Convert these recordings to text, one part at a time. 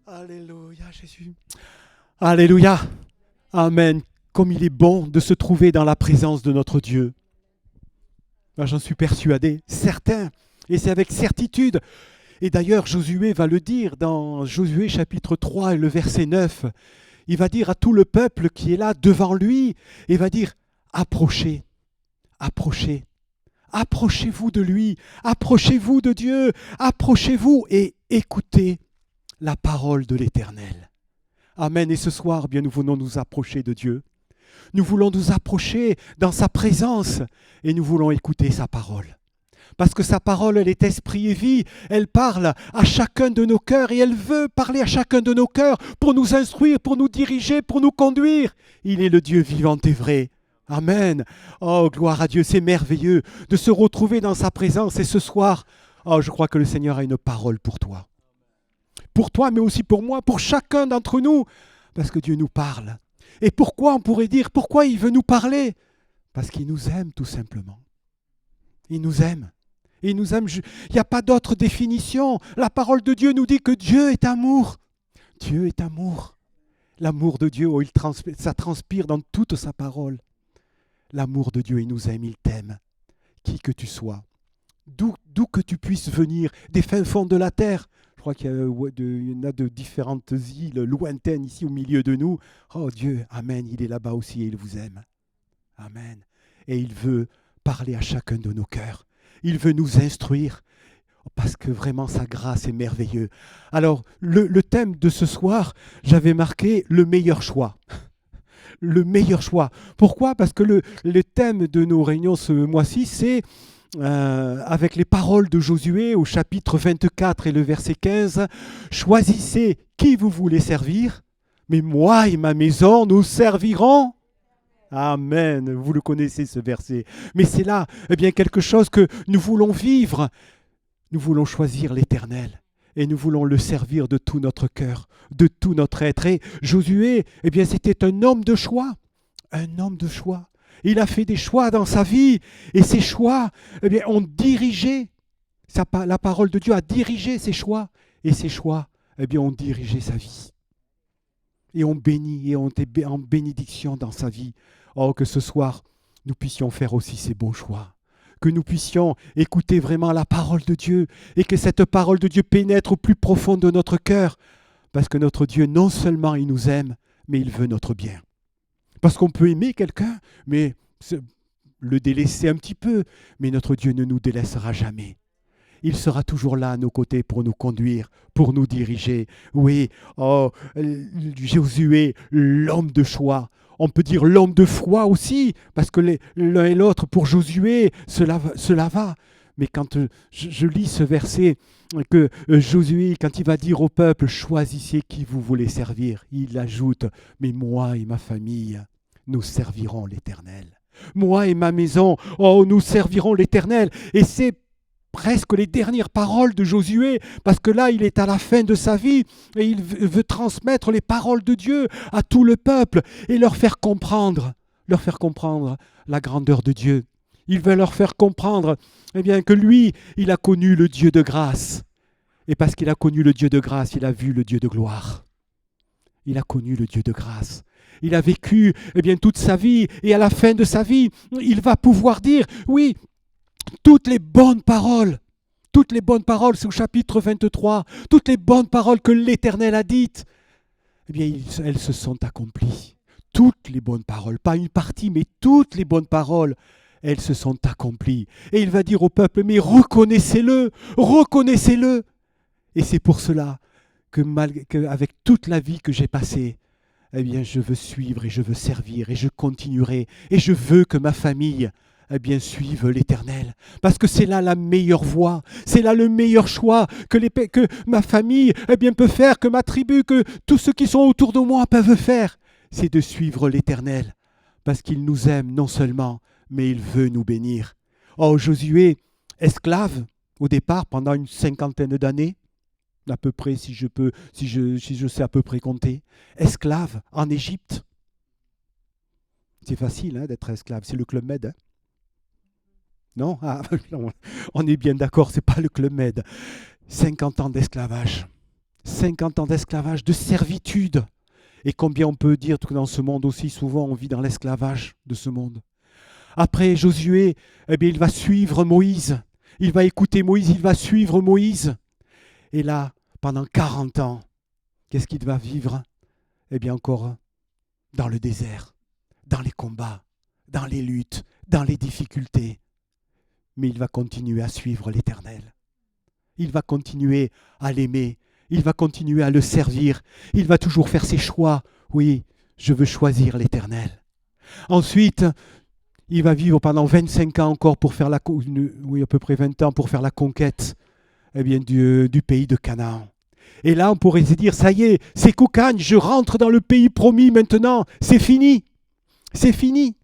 Alléluia, Jésus. Alléluia. Amen. Comme il est bon de se trouver dans la présence de notre Dieu. Moi, j'en suis persuadé, certain. Et c'est avec certitude. Et d'ailleurs, Josué va le dire dans Josué chapitre 3 et le verset 9. Il va dire à tout le peuple qui est là devant lui, il va dire, approchez, approchez. Approchez-vous de lui, approchez-vous de Dieu, approchez-vous et écoutez la parole de l'Éternel. Amen. Et ce soir, bien, nous voulons nous approcher de Dieu. Nous voulons nous approcher dans sa présence et nous voulons écouter sa parole. Parce que sa parole, elle est esprit et vie. Elle parle à chacun de nos cœurs et elle veut parler à chacun de nos cœurs pour nous instruire, pour nous diriger, pour nous conduire. Il est le Dieu vivant et vrai. Amen. Oh, gloire à Dieu, c'est merveilleux de se retrouver dans sa présence. Et ce soir, oh, je crois que le Seigneur a une parole pour toi. Pour toi, mais aussi pour moi, pour chacun d'entre nous. Parce que Dieu nous parle. Et pourquoi, on pourrait dire, pourquoi il veut nous parler? Parce qu'il nous aime tout simplement. Il nous aime. Il nous aime. Il n'y a pas d'autre définition. La parole de Dieu nous dit que Dieu est amour. Dieu est amour. L'amour de Dieu, oh, ça transpire dans toute sa parole. L'amour de Dieu, il nous aime, il t'aime. Qui que tu sois. D'où que tu puisses venir, des fins fonds de la terre. Je crois qu'il y en a de différentes îles lointaines ici au milieu de nous. Oh Dieu, amen, il est là-bas aussi et il vous aime. Amen. Et il veut parler à chacun de nos cœurs. Il veut nous instruire parce que vraiment sa grâce est merveilleuse. Alors, le thème de ce soir, j'avais marqué le meilleur choix. Le meilleur choix. Pourquoi? Parce que le thème de nos réunions ce mois-ci, c'est avec les paroles de Josué au chapitre 24 et le verset 15, « Choisissez qui vous voulez servir, mais moi et ma maison, nous servirons. » Amen, vous le connaissez ce verset. Mais c'est là bien, quelque chose que nous voulons vivre. Nous voulons choisir l'Éternel et nous voulons le servir de tout notre cœur, de tout notre être. Et Josué, bien, c'était un homme de choix. Un homme de choix. Il a fait des choix dans sa vie et ces choix bien, ont dirigé, la parole de Dieu a dirigé ses choix et ces choix bien, ont dirigé sa vie. Et ont béni et ont été en bénédiction dans sa vie. Oh, que ce soir, nous puissions faire aussi ces bons choix. Que nous puissions écouter vraiment la parole de Dieu et que cette parole de Dieu pénètre au plus profond de notre cœur. Parce que notre Dieu, non seulement il nous aime, mais il veut notre bien. Parce qu'on peut aimer quelqu'un, mais le délaisser un petit peu. Mais notre Dieu ne nous délaissera jamais. Il sera toujours là à nos côtés pour nous conduire, pour nous diriger. Oui, oh, Josué, l'homme de choix. On peut dire l'homme de foi aussi, parce que l'un et l'autre, pour Josué, cela va. Mais quand je lis ce verset, que Josué, quand il va dire au peuple, choisissez qui vous voulez servir, il ajoute, mais moi et ma famille, nous servirons l'Éternel. Moi et ma maison, oh, nous servirons l'Éternel. Et c'est presque les dernières paroles de Josué, parce que là, il est à la fin de sa vie et il veut transmettre les paroles de Dieu à tout le peuple et leur faire comprendre la grandeur de Dieu. Il veut leur faire comprendre eh bien, que lui, il a connu le Dieu de grâce. Et parce qu'il a connu le Dieu de grâce, il a vu le Dieu de gloire. Il a connu le Dieu de grâce. Il a vécu eh bien, toute sa vie et à la fin de sa vie, il va pouvoir dire, oui, toutes les bonnes paroles, c'est au chapitre 23, toutes les bonnes paroles que l'Éternel a dites, eh bien, elles se sont accomplies. Toutes les bonnes paroles, pas une partie, mais toutes les bonnes paroles, elles se sont accomplies. Et il va dire au peuple, mais reconnaissez-le, reconnaissez-le. Et c'est pour cela qu'avec toute la vie que j'ai passée, eh bien, je veux suivre et je veux servir et je continuerai. Et je veux que ma famille eh bien, suive l'Éternel. Parce que c'est là la meilleure voie, c'est là le meilleur choix que ma famille eh bien, peut faire, que ma tribu, que tous ceux qui sont autour de moi peuvent faire. C'est de suivre l'Éternel. Parce qu'il nous aime non seulement, mais il veut nous bénir. Oh, Josué, esclave au départ pendant une 50aine d'années, à peu près, si je sais à peu près compter, esclave en Égypte. C'est facile hein, d'être esclave, c'est le Club Med. Hein. Non, on est bien d'accord, ce n'est pas le Club Med. 50 ans d'esclavage. 50 ans d'esclavage, de servitude. Et combien on peut dire que dans ce monde aussi, souvent, on vit dans l'esclavage de ce monde. Après Josué, eh bien, il va suivre Moïse. Il va écouter Moïse, il va suivre Moïse. Et là, pendant 40 ans, qu'est-ce qu'il va vivre? Eh bien, encore dans le désert, dans les combats, dans les luttes, dans les difficultés. Mais il va continuer à suivre l'Éternel. Il va continuer à l'aimer. Il va continuer à le servir. Il va toujours faire ses choix. Oui, je veux choisir l'Éternel. Ensuite, il va vivre pendant 25 ans encore pour faire à peu près 20 ans pour faire la conquête du pays de Canaan. Et là, on pourrait se dire, ça y est, c'est cocagne, je rentre dans le pays promis maintenant, c'est fini. C'est fini.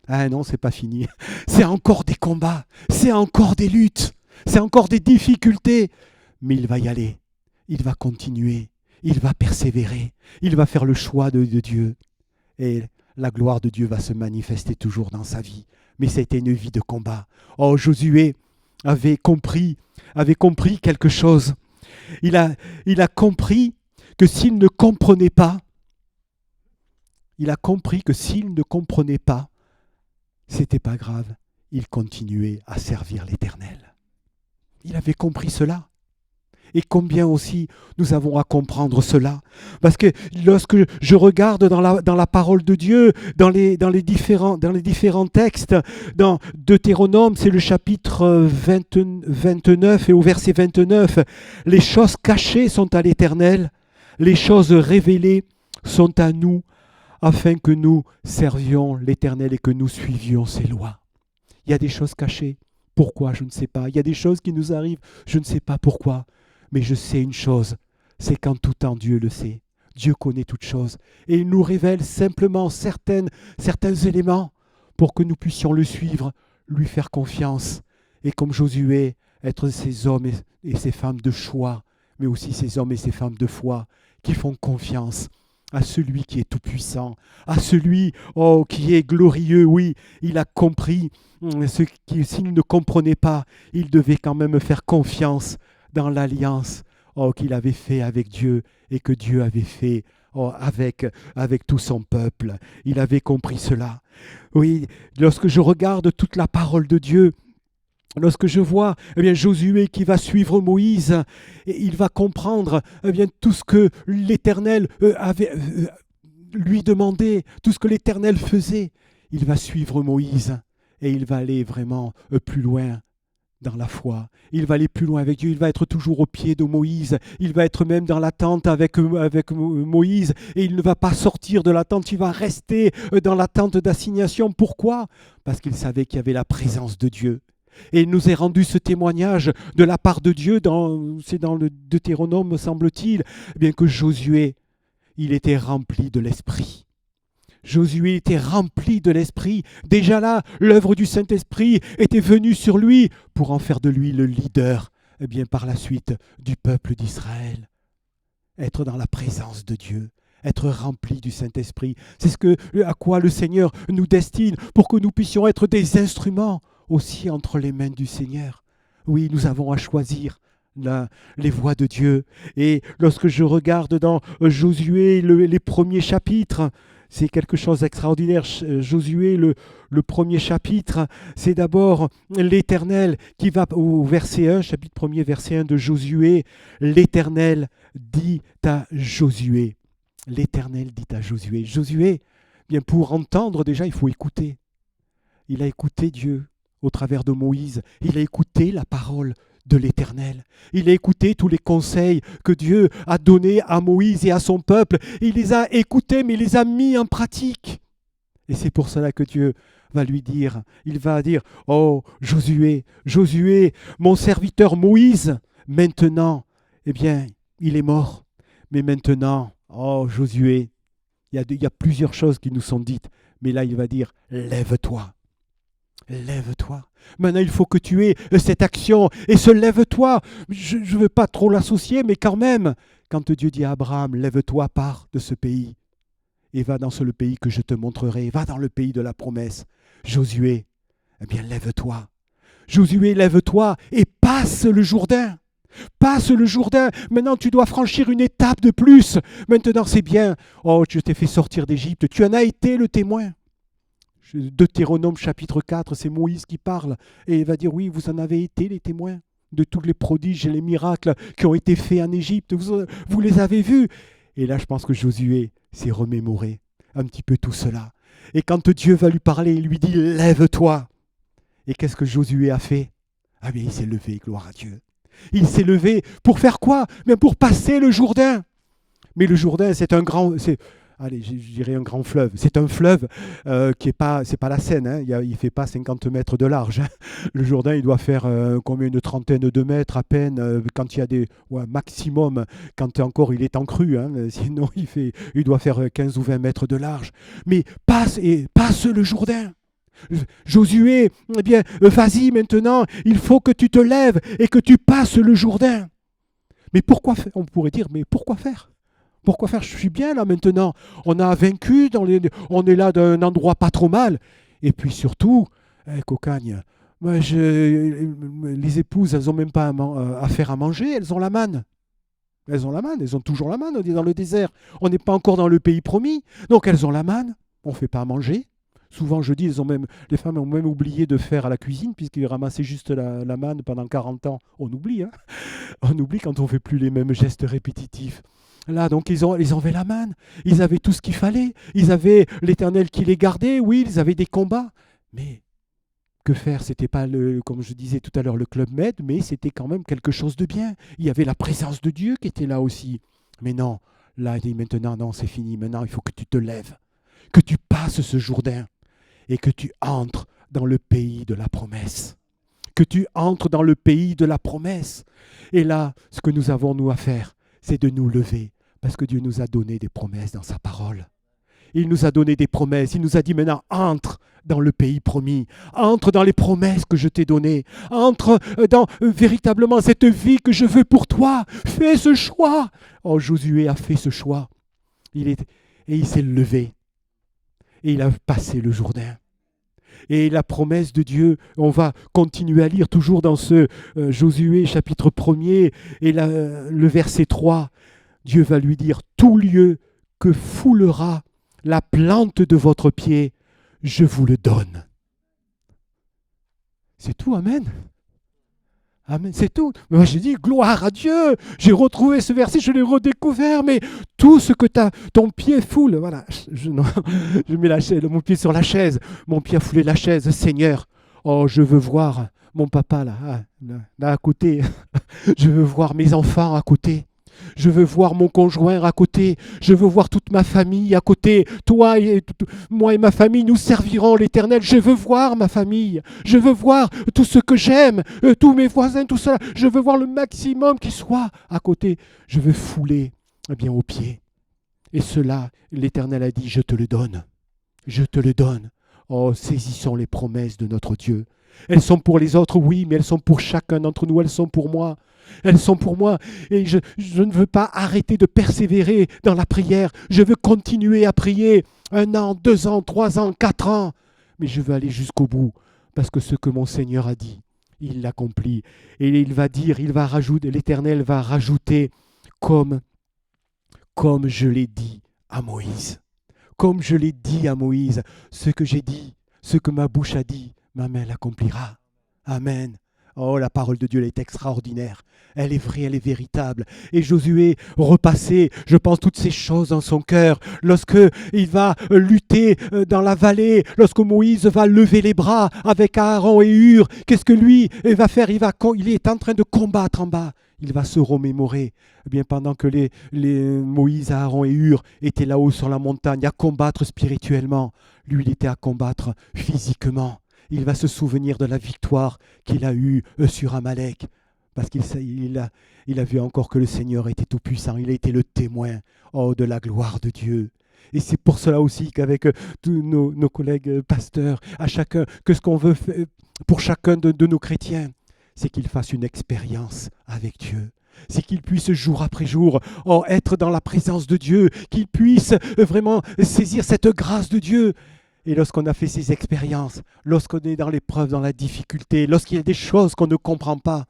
Ah non, c'est pas fini. C'est encore des combats, c'est encore des luttes, c'est encore des difficultés. Mais il va y aller, il va continuer, il va persévérer, il va faire le choix de Dieu. Et la gloire de Dieu va se manifester toujours dans sa vie. Mais ça a été une vie de combat. Oh, Josué avait compris quelque chose. Il a compris que s'il ne comprenait pas, c'était pas grave. Il continuait à servir l'Éternel. Il avait compris cela. Et combien aussi nous avons à comprendre cela. Parce que lorsque je regarde dans la parole de Dieu, dans les différents textes, dans Deutéronome, c'est le chapitre 29 et au verset 29, les choses cachées sont à l'Éternel, les choses révélées sont à nous, afin que nous servions l'Éternel et que nous suivions ses lois. Il y a des choses cachées. Pourquoi? Je ne sais pas. Il y a des choses qui nous arrivent. Je ne sais pas pourquoi. Mais je sais une chose, c'est qu'en tout temps Dieu le sait. Dieu connaît toutes choses. Et il nous révèle simplement certains éléments pour que nous puissions le suivre, lui faire confiance. Et comme Josué, être ces hommes et ces femmes de choix, mais aussi ces hommes et ces femmes de foi qui font confiance à celui qui est tout-puissant, à celui qui est glorieux. Oui, il a compris s'il ne comprenait pas, il devait quand même faire confiance dans l'alliance qu'il avait fait avec Dieu et que Dieu avait fait avec tout son peuple. Il avait compris cela. Oui, lorsque je regarde toute la parole de Dieu, lorsque je vois Josué qui va suivre Moïse, et il va comprendre tout ce que l'Éternel avait lui demandé, tout ce que l'Éternel faisait, il va suivre Moïse et il va aller vraiment plus loin dans la foi. Il va aller plus loin avec Dieu, il va être toujours au pied de Moïse, il va être même dans la tente avec Moïse et il ne va pas sortir de la tente, il va rester dans la tente d'assignation. Pourquoi? Parce qu'il savait qu'il y avait la présence de Dieu. Et il nous est rendu ce témoignage de la part de Dieu, c'est dans le Deutéronome, me semble-t-il, bien que Josué, il était rempli de l'Esprit. Josué était rempli de l'Esprit. Déjà là, l'œuvre du Saint-Esprit était venue sur lui pour en faire de lui le leader, par la suite, du peuple d'Israël. Être dans la présence de Dieu, être rempli du Saint-Esprit, c'est à quoi le Seigneur nous destine pour que nous puissions être des instruments aussi entre les mains du Seigneur. Oui, nous avons à choisir les voies de Dieu. Et lorsque je regarde dans Josué les premiers chapitres, c'est quelque chose d'extraordinaire. Josué, le premier chapitre, c'est d'abord l'Éternel qui va au verset 1, chapitre 1er, verset 1 de Josué. L'Éternel dit à Josué. L'Éternel dit à Josué. Josué, bien pour entendre déjà, il faut écouter. Il a écouté Dieu au travers de Moïse. Il a écouté la parole de l'Éternel. Il a écouté tous les conseils que Dieu a donnés à Moïse et à son peuple. Il les a écoutés, mais il les a mis en pratique. Et c'est pour cela que Dieu va lui dire, il va dire, « Oh, Josué, Josué, mon serviteur Moïse, maintenant, il est mort. Mais maintenant, oh, Josué, il y a plusieurs choses qui nous sont dites. Mais là, il va dire, lève-toi. Lève-toi. Maintenant, il faut que tu aies cette action. Et ce lève-toi, je ne veux pas trop l'associer, mais quand même, quand Dieu dit à Abraham, lève-toi, pars de ce pays et va dans le pays que je te montrerai. Va dans le pays de la promesse. Josué, lève-toi. Josué, lève-toi et passe le Jourdain. Passe le Jourdain. Maintenant, tu dois franchir une étape de plus. Maintenant, c'est bien. Oh, je t'ai fait sortir d'Égypte. Tu en as été le témoin. Deutéronome chapitre 4, c'est Moïse qui parle. Et il va dire, oui, vous en avez été les témoins de tous les prodiges et les miracles qui ont été faits en Égypte. Vous les avez vus. Et là, je pense que Josué s'est remémoré un petit peu tout cela. Et quand Dieu va lui parler, il lui dit, lève-toi. Et qu'est-ce que Josué a fait? Ah bien, il s'est levé, gloire à Dieu. Il s'est levé pour faire quoi? Mais pour passer le Jourdain. Mais le Jourdain, c'est un grand... Allez, je dirais un grand fleuve. C'est un fleuve qui est pas, c'est pas la Seine. Hein. Il ne fait pas 50 mètres de large. Hein. Le Jourdain, il doit faire combien, une trentaine de mètres à peine. Quand il y a des maximum, quand encore il est en crue. Hein. Sinon, il doit faire 15 ou 20 mètres de large. Mais passe le Jourdain. Josué, eh bien, vas-y maintenant. Il faut que tu te lèves et que tu passes le Jourdain. Mais pourquoi faire? On pourrait dire, mais pourquoi faire? Pourquoi faire? Je suis bien là maintenant. On a vaincu, on est là d'un endroit pas trop mal. Et puis surtout, cocagne, les épouses, elles n'ont même pas à faire à manger, elles ont la manne. Elles ont la manne, elles ont toujours la manne, on est dans le désert. On n'est pas encore dans le pays promis. Donc elles ont la manne, on ne fait pas à manger. Souvent, je dis, les femmes ont même oublié de faire à la cuisine, puisqu'ils ramassaient juste la manne pendant 40 ans. On oublie, hein. On oublie quand on ne fait plus les mêmes gestes répétitifs. Là, donc, ils avaient la manne, ils avaient tout ce qu'il fallait, ils avaient l'Éternel qui les gardait, oui, ils avaient des combats. Mais que faire? C'était pas, comme je disais tout à l'heure, le Club Med, mais c'était quand même quelque chose de bien. Il y avait la présence de Dieu qui était là aussi. Mais non, là, il dit maintenant, non, c'est fini, maintenant, il faut que tu te lèves, que tu passes ce Jourdain et que tu entres dans le pays de la promesse. Que tu entres dans le pays de la promesse. Et là, ce que nous avons, nous, à faire, c'est de nous lever. Parce que Dieu nous a donné des promesses dans sa parole. Il nous a donné des promesses. Il nous a dit maintenant, entre dans le pays promis. Entre dans les promesses que je t'ai données. Entre dans véritablement cette vie que je veux pour toi. Fais ce choix. Oh, Josué a fait ce choix. Et il s'est levé. Et il a passé le Jourdain. Et la promesse de Dieu, on va continuer à lire toujours dans ce Josué chapitre 1er et le verset 3. Dieu va lui dire, tout lieu que foulera la plante de votre pied, je vous le donne. C'est tout, amen. Amen, c'est tout. Moi, j'ai dit, gloire à Dieu. J'ai retrouvé ce verset, je l'ai redécouvert, mais tout ce que ton pied foule, voilà, je mets mon pied sur la chaise, mon pied a foulé la chaise, Seigneur, oh, je veux voir mon papa là à côté, je veux voir mes enfants à côté. Je veux voir mon conjoint à côté. Je veux voir toute ma famille à côté. Toi et moi et ma famille, nous servirons l'Éternel. Je veux voir ma famille. Je veux voir tout ce que j'aime, tous mes voisins, tout cela. Je veux voir le maximum qui soit à côté. Je veux fouler bien aux pieds. Et cela, l'Éternel a dit, je te le donne. Je te le donne. Oh, saisissons les promesses de notre Dieu. Elles sont pour les autres, oui, mais elles sont pour chacun d'entre nous. Elles sont pour moi. Elles sont pour moi et je ne veux pas arrêter de persévérer dans la prière. Je veux continuer à prier 1 an, 2 ans, 3 ans, 4 ans. Mais je veux aller jusqu'au bout parce que ce que mon Seigneur a dit, il l'accomplit. Et il va dire, l'Éternel va rajouter comme je l'ai dit à Moïse. Comme je l'ai dit à Moïse, ce que j'ai dit, ce que ma bouche a dit, ma main l'accomplira. Amen. Oh, la parole de Dieu, elle est extraordinaire. Elle est vraie, elle est véritable. Et Josué repassait, je pense, toutes ces choses dans son cœur. Lorsque il va lutter dans la vallée, lorsque Moïse va lever les bras avec Aaron et Hur, qu'est-ce que lui va faire? Il est en train de combattre en bas. Il va se remémorer. Eh bien, pendant que Moïse, Aaron et Hur étaient là-haut sur la montagne à combattre spirituellement, lui, il était à combattre physiquement. Il va se souvenir de la victoire qu'il a eue sur Amalek, parce qu'il a vu encore que le Seigneur était tout-puissant. Il a été le témoin de la gloire de Dieu. Et c'est pour cela aussi qu'avec tous nos collègues pasteurs, à chacun, que ce qu'on veut faire pour chacun de nos chrétiens, c'est qu'ils fassent une expérience avec Dieu. C'est qu'ils puissent jour après jour être dans la présence de Dieu, qu'ils puissent vraiment saisir cette grâce de Dieu. Et lorsqu'on a fait ces expériences, lorsqu'on est dans l'épreuve, dans la difficulté, lorsqu'il y a des choses qu'on ne comprend pas,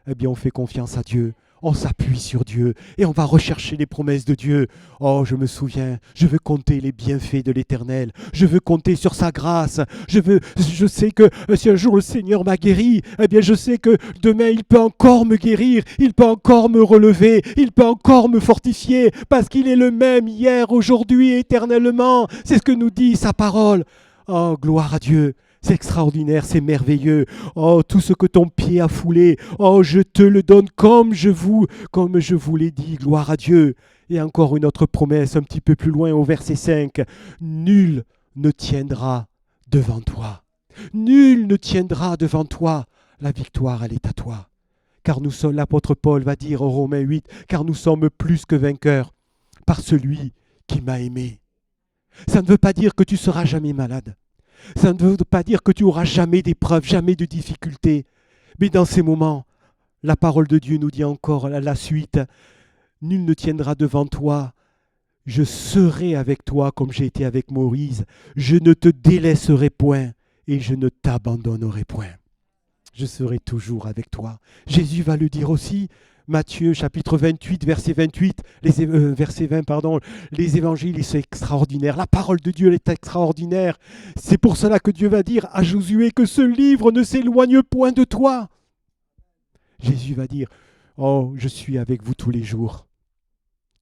eh bien on fait confiance à Dieu. On s'appuie sur Dieu et on va rechercher les promesses de Dieu. Oh, je me souviens, je veux compter les bienfaits de l'Éternel. Je veux compter sur sa grâce. Je sais que si un jour le Seigneur m'a guéri, eh bien je sais que demain il peut encore me guérir, il peut encore me relever, il peut encore me fortifier, parce qu'il est le même hier, aujourd'hui et éternellement. C'est ce que nous dit sa parole. Oh, gloire à Dieu. C'est extraordinaire, c'est merveilleux. Oh, tout ce que ton pied a foulé, oh, je te le donne comme je vous l'ai dit. Gloire à Dieu. Et encore une autre promesse, un petit peu plus loin au verset 5. Nul ne tiendra devant toi. Nul ne tiendra devant toi. La victoire, elle est à toi. Car nous sommes, l'apôtre Paul va dire au Romains 8, car nous sommes plus que vainqueurs par celui qui m'a aimé. Ça ne veut pas dire que tu seras jamais malade. Ça ne veut pas dire que tu auras jamais d'épreuves, jamais de difficultés. Mais dans ces moments, la parole de Dieu nous dit encore la suite. Nul ne tiendra devant toi. Je serai avec toi comme j'ai été avec Moïse. Je ne te délaisserai point et je ne t'abandonnerai point. Je serai toujours avec toi. Jésus va le dire aussi. Matthieu chapitre 28, verset 28, verset 20, pardon, les évangiles, sont extraordinaires. La parole de Dieu elle est extraordinaire. C'est pour cela que Dieu va dire à Josué que ce livre ne s'éloigne point de toi. Jésus va dire, oh, je suis avec vous tous les jours.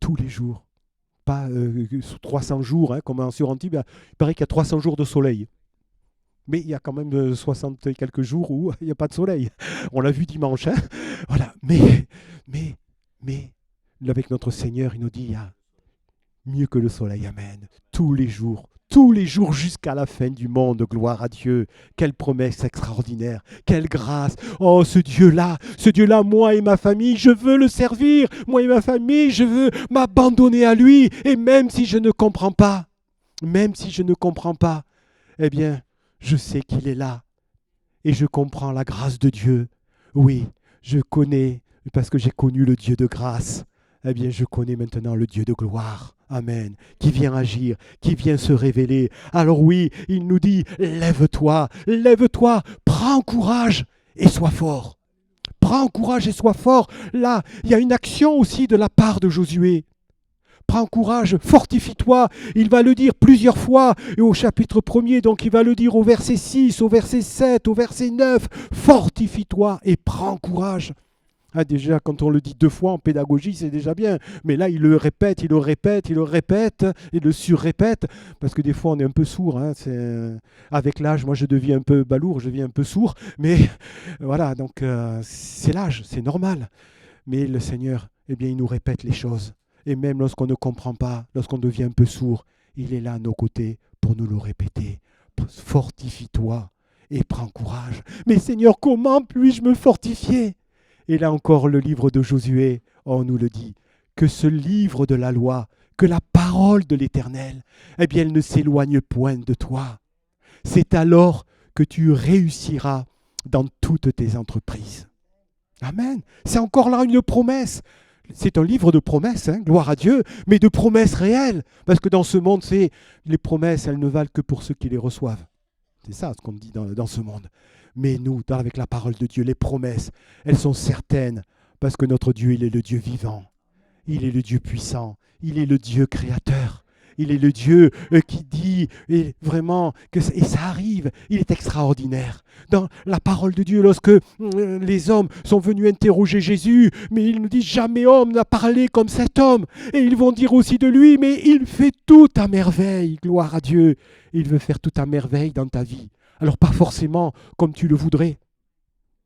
Tous les jours. Pas 300 jours, hein, comme en sur Antibes, il paraît qu'il y a 300 jours de soleil. Mais il y a quand même 60 et quelques jours où il n'y a pas de soleil. On l'a vu dimanche. Hein, voilà. Mais, avec notre Seigneur, il nous dit, il y a mieux que le soleil. Amen. Tous les jours jusqu'à la fin du monde. Gloire à Dieu. Quelle promesse extraordinaire. Quelle grâce. Oh, ce Dieu-là, moi et ma famille, je veux le servir. Moi et ma famille, je veux m'abandonner à lui. Et même si je ne comprends pas, eh bien, je sais qu'il est là et je comprends la grâce de Dieu. Oui, je connais, parce que j'ai connu le Dieu de grâce, eh bien je connais maintenant le Dieu de gloire. Amen. Qui vient agir, qui vient se révéler. Alors oui, il nous dit, lève-toi, prends courage et sois fort. Prends courage et sois fort. Là, il y a une action aussi de la part de Josué. Prends courage, fortifie-toi. Il va le dire plusieurs fois. Et au chapitre 1er, donc il va le dire au verset 6, au verset 7, au verset 9. Fortifie-toi et prends courage. Ah, déjà, quand on le dit 2 fois en pédagogie, c'est déjà bien. Mais là, il le répète, il le surrépète. Parce que des fois, on est un peu sourd. Hein. Avec l'âge, moi, je deviens un peu balourd, je deviens un peu sourd. Mais voilà, donc c'est l'âge, c'est normal. Mais le Seigneur, eh bien, il nous répète les choses. Et même lorsqu'on ne comprend pas, lorsqu'on devient un peu sourd, il est là à nos côtés pour nous le répéter. Fortifie-toi et prends courage. Mais Seigneur, comment puis-je me fortifier? Et là encore, le livre de Josué, on nous le dit, que ce livre de la loi, que la parole de l'Éternel, eh bien, elle ne s'éloigne point de toi. C'est alors que tu réussiras dans toutes tes entreprises. Amen. C'est encore là une promesse. C'est un livre de promesses, hein, gloire à Dieu, mais de promesses réelles. Parce que dans ce monde, les promesses, elles ne valent que pour ceux qui les reçoivent. C'est ça ce qu'on dit dans ce monde. Mais nous, avec la parole de Dieu, les promesses, elles sont certaines. Parce que notre Dieu, il est le Dieu vivant. Il est le Dieu puissant. Il est le Dieu créateur. Il est le Dieu qui dit et vraiment que et ça arrive. Il est extraordinaire. Dans la parole de Dieu, lorsque les hommes sont venus interroger Jésus, mais ils nous disent jamais homme n'a parlé comme cet homme. Et ils vont dire aussi de lui, mais il fait tout à merveille. Gloire à Dieu. Il veut faire tout à merveille dans ta vie. Alors pas forcément comme tu le voudrais.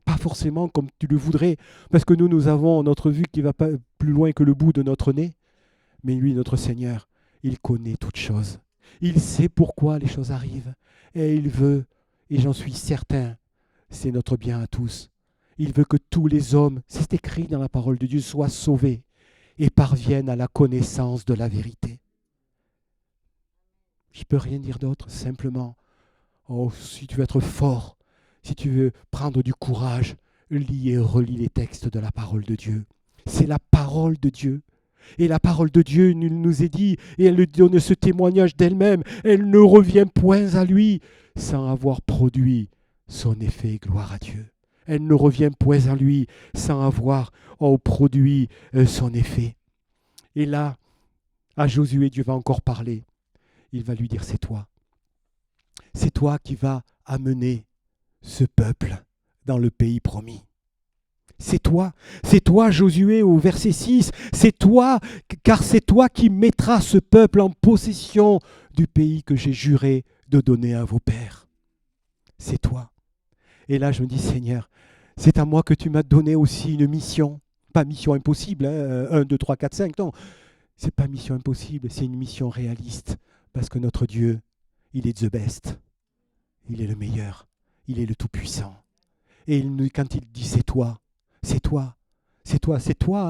Pas forcément comme tu le voudrais. Parce que nous avons notre vue qui va pas plus loin que le bout de notre nez. Mais lui, notre Seigneur, il connaît toutes choses. Il sait pourquoi les choses arrivent. Et il veut, et j'en suis certain, c'est notre bien à tous. Il veut que tous les hommes, c'est écrit dans la parole de Dieu, soient sauvés et parviennent à la connaissance de la vérité. Je ne peux rien dire d'autre, simplement, oh, si tu veux être fort, si tu veux prendre du courage, lis et relis les textes de la parole de Dieu. C'est la parole de Dieu. Et la parole de Dieu nous est dit, et elle donne ce témoignage d'elle-même, elle ne revient point à lui sans avoir produit son effet, gloire à Dieu. Elle ne revient point à lui sans avoir produit son effet. Et là, à Josué, Dieu va encore parler. Il va lui dire, c'est toi. C'est toi qui vas amener ce peuple dans le pays promis. C'est toi Josué au verset 6, c'est toi, car c'est toi qui mettras ce peuple en possession du pays que j'ai juré de donner à vos pères. C'est toi. Et là je me dis, Seigneur, c'est à moi que tu m'as donné aussi une mission, pas mission impossible, 1, 2, 3, 4, 5, non, c'est pas mission impossible, c'est une mission réaliste, parce que notre Dieu, il est the best, il est le meilleur, il est le tout-puissant. Et quand il dit c'est toi,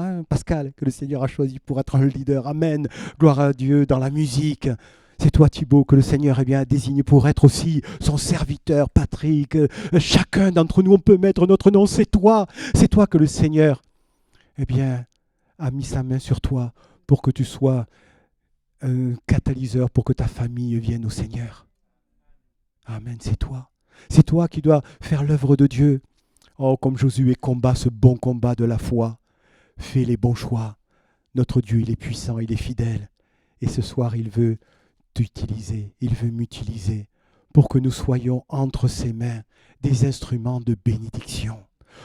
hein, Pascal, que le Seigneur a choisi pour être un leader. Amen. Gloire à Dieu dans la musique. C'est toi, Thibaut, que le Seigneur a désigné pour être aussi son serviteur, Patrick. Chacun d'entre nous, on peut mettre notre nom. C'est toi que le Seigneur a mis sa main sur toi pour que tu sois un catalyseur pour que ta famille vienne au Seigneur. Amen, c'est toi. C'est toi qui dois faire l'œuvre de Dieu. Oh, comme Josué combat ce bon combat de la foi. Fais les bons choix. Notre Dieu, il est puissant, il est fidèle. Et ce soir, il veut t'utiliser, il veut m'utiliser pour que nous soyons entre ses mains des instruments de bénédiction.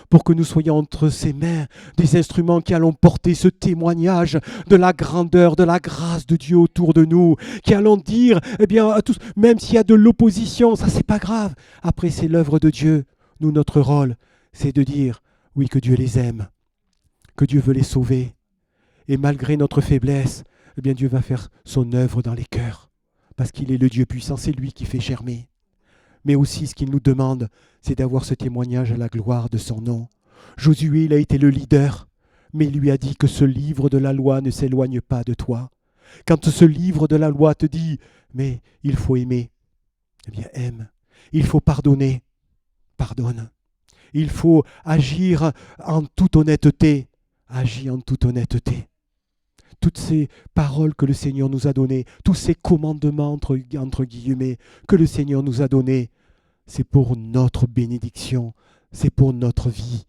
Pour que nous soyons entre ses mains des instruments qui allons porter ce témoignage de la grandeur, de la grâce de Dieu autour de nous, qui allons dire, à tous, même s'il y a de l'opposition, ça c'est pas grave. Après, c'est l'œuvre de Dieu. Nous, notre rôle, c'est de dire, oui, que Dieu les aime, que Dieu veut les sauver. Et malgré notre faiblesse, Dieu va faire son œuvre dans les cœurs, parce qu'il est le Dieu puissant, c'est lui qui fait germer. Mais aussi, ce qu'il nous demande, c'est d'avoir ce témoignage à la gloire de son nom. Josué, il a été le leader, mais il lui a dit que ce livre de la loi ne s'éloigne pas de toi. Quand ce livre de la loi te dit, mais il faut aimer, aime. Il faut pardonner, pardonne. Il faut agir en toute honnêteté, agis en toute honnêteté. Toutes ces paroles que le Seigneur nous a données, tous ces commandements, entre guillemets, que le Seigneur nous a donnés, c'est pour notre bénédiction, c'est pour notre vie.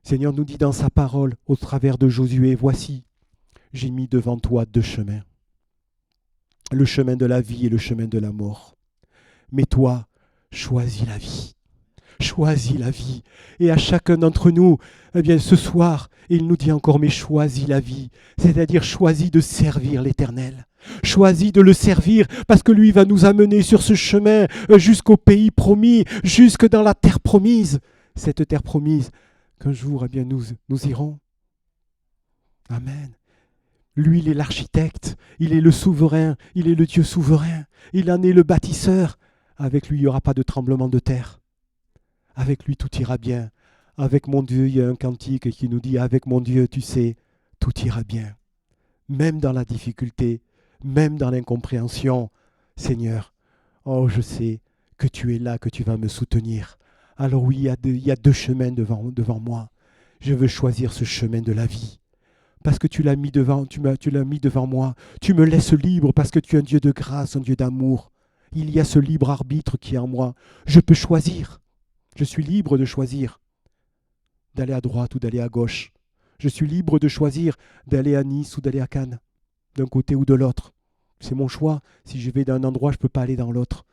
Le Seigneur nous dit dans sa parole, au travers de Josué, voici, j'ai mis devant toi 2 chemins, le chemin de la vie et le chemin de la mort. Mais toi, choisis la vie. Choisis la vie. Et à chacun d'entre nous, ce soir, il nous dit encore, mais choisis la vie. C'est-à-dire, choisis de servir l'Éternel. Choisis de le servir parce que lui va nous amener sur ce chemin jusqu'au pays promis, jusque dans la terre promise. Cette terre promise qu'un jour, nous irons. Amen. Lui, il est l'architecte, il est le souverain, il est le Dieu souverain. Il en est le bâtisseur. Avec lui, il n'y aura pas de tremblement de terre. Avec lui, tout ira bien. Avec mon Dieu, il y a un cantique qui nous dit, avec mon Dieu, tu sais, tout ira bien. Même dans la difficulté, même dans l'incompréhension, Seigneur, oh, je sais que tu es là, que tu vas me soutenir. Alors oui, il y a 2 chemins devant moi. Je veux choisir ce chemin de la vie. Parce que tu l'as mis devant moi. Tu me laisses libre parce que tu es un Dieu de grâce, un Dieu d'amour. Il y a ce libre arbitre qui est en moi. Je peux choisir. Je suis libre de choisir d'aller à droite ou d'aller à gauche. Je suis libre de choisir d'aller à Nice ou d'aller à Cannes, d'un côté ou de l'autre. C'est mon choix. Si je vais d'un endroit, je ne peux pas aller dans l'autre.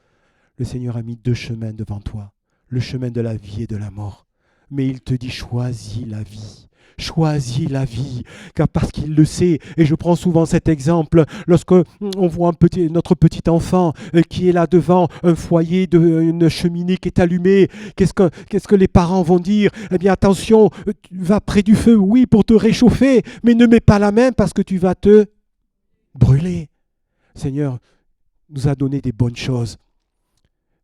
Le Seigneur a mis 2 chemins devant toi, le chemin de la vie et de la mort. Mais il te dit, choisis la vie. Choisis la vie, car parce qu'il le sait, et je prends souvent cet exemple, lorsque on voit notre petit enfant qui est là devant un foyer, une cheminée qui est allumée, qu'est-ce que les parents vont dire? Eh bien attention, tu vas près du feu, oui, pour te réchauffer, mais ne mets pas la main parce que tu vas te brûler. Seigneur nous a donné des bonnes choses,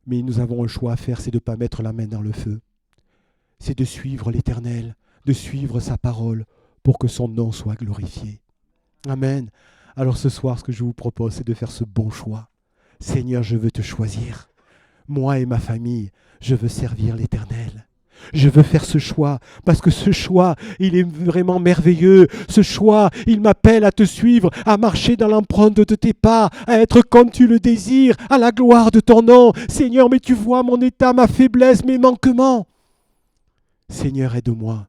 mais nous avons un choix à faire, c'est de ne pas mettre la main dans le feu. C'est de suivre l'Éternel, de suivre sa parole pour que son nom soit glorifié. Amen. Alors ce soir, ce que je vous propose, c'est de faire ce bon choix. Seigneur, je veux te choisir. Moi et ma famille, je veux servir l'Éternel. Je veux faire ce choix, parce que ce choix, il est vraiment merveilleux. Ce choix, il m'appelle à te suivre, à marcher dans l'empreinte de tes pas, à être comme tu le désires, à la gloire de ton nom. Seigneur, mais tu vois mon état, ma faiblesse, mes manquements. Seigneur, aide-moi.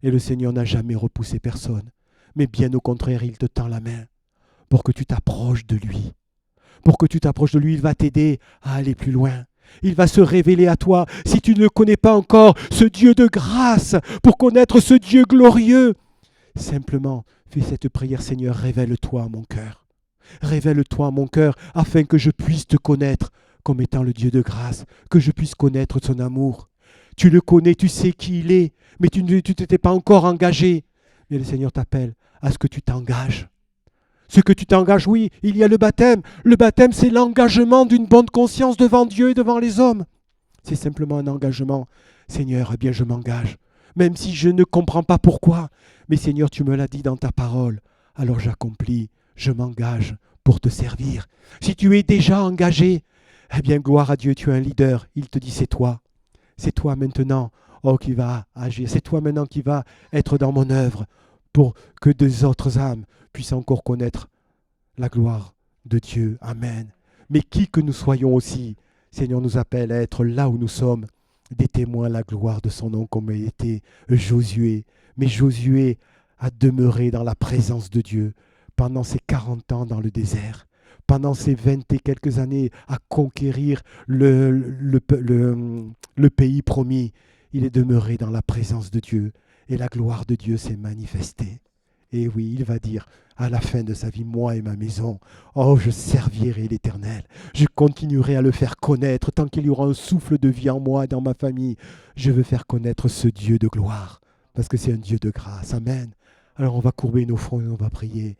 Et le Seigneur n'a jamais repoussé personne, mais bien au contraire, il te tend la main pour que tu t'approches de lui. Pour que tu t'approches de lui, il va t'aider à aller plus loin. Il va se révéler à toi. Si tu ne connais pas encore ce Dieu de grâce, pour connaître ce Dieu glorieux, simplement fais cette prière, Seigneur, révèle-toi à mon cœur. Révèle-toi à mon cœur afin que je puisse te connaître comme étant le Dieu de grâce, que je puisse connaître son amour. Tu le connais, tu sais qui il est, mais tu ne t'étais pas encore engagé. Mais le Seigneur t'appelle à ce que tu t'engages. Ce que tu t'engages, oui, il y a le baptême. Le baptême, c'est l'engagement d'une bonne conscience devant Dieu et devant les hommes. C'est simplement un engagement. Seigneur, eh bien je m'engage. Même si je ne comprends pas pourquoi. Mais Seigneur, tu me l'as dit dans ta parole. Alors j'accomplis, je m'engage pour te servir. Si tu es déjà engagé, eh bien gloire à Dieu, tu es un leader. Il te dit c'est toi. C'est toi maintenant qui va agir. C'est toi maintenant qui va être dans mon œuvre pour que deux autres âmes puissent encore connaître la gloire de Dieu. Amen. Mais qui que nous soyons aussi, Seigneur nous appelle à être là où nous sommes, des témoins de la gloire de son nom comme a été Josué. Mais Josué a demeuré dans la présence de Dieu pendant ces 40 ans dans le désert, pendant ces 20 et quelques années à conquérir le pays promis. Il est demeuré dans la présence de Dieu et la gloire de Dieu s'est manifestée. Et oui, il va dire à la fin de sa vie, moi et ma maison, oh, je servirai l'Éternel. Je continuerai à le faire connaître tant qu'il y aura un souffle de vie en moi et dans ma famille. Je veux faire connaître ce Dieu de gloire parce que c'est un Dieu de grâce. Amen. Alors on va courber nos fronts et on va prier.